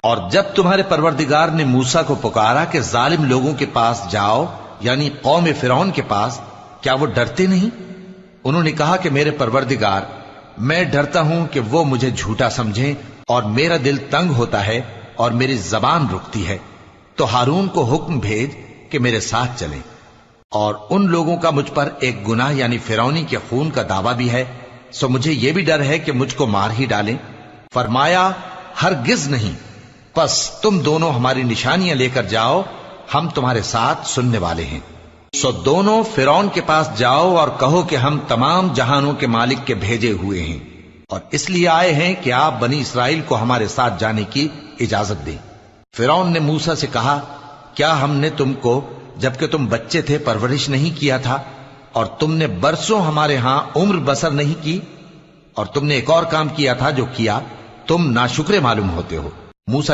اور جب تمہارے پروردگار نے موسیٰ کو پکارا کہ ظالم لوگوں کے پاس جاؤ، یعنی قوم فرعون کے پاس، کیا وہ ڈرتے نہیں؟ انہوں نے کہا کہ میرے پروردگار، میں ڈرتا ہوں کہ وہ مجھے جھوٹا سمجھیں، اور میرا دل تنگ ہوتا ہے اور میری زبان رکتی ہے، تو ہارون کو حکم بھیج کہ میرے ساتھ چلیں۔ اور ان لوگوں کا مجھ پر ایک گناہ یعنی فرعونی کے خون کا دعویٰ بھی ہے، سو مجھے یہ بھی ڈر ہے کہ مجھ کو مار ہی ڈالیں۔ فرمایا ہرگز نہیں، پس تم دونوں ہماری نشانیاں لے کر جاؤ، ہم تمہارے ساتھ سننے والے ہیں۔ سو دونوں فرعون کے پاس جاؤ اور کہو کہ ہم تمام جہانوں کے مالک کے بھیجے ہوئے ہیں، اور اس لیے آئے ہیں کہ آپ بنی اسرائیل کو ہمارے ساتھ جانے کی اجازت دیں۔ فرعون نے موسیٰ سے کہا، کیا ہم نے تم کو جبکہ تم بچے تھے پرورش نہیں کیا تھا، اور تم نے برسوں ہمارے ہاں عمر بسر نہیں کی؟ اور تم نے ایک اور کام کیا تھا جو کیا، تم ناشکرے معلوم ہوتے ہو۔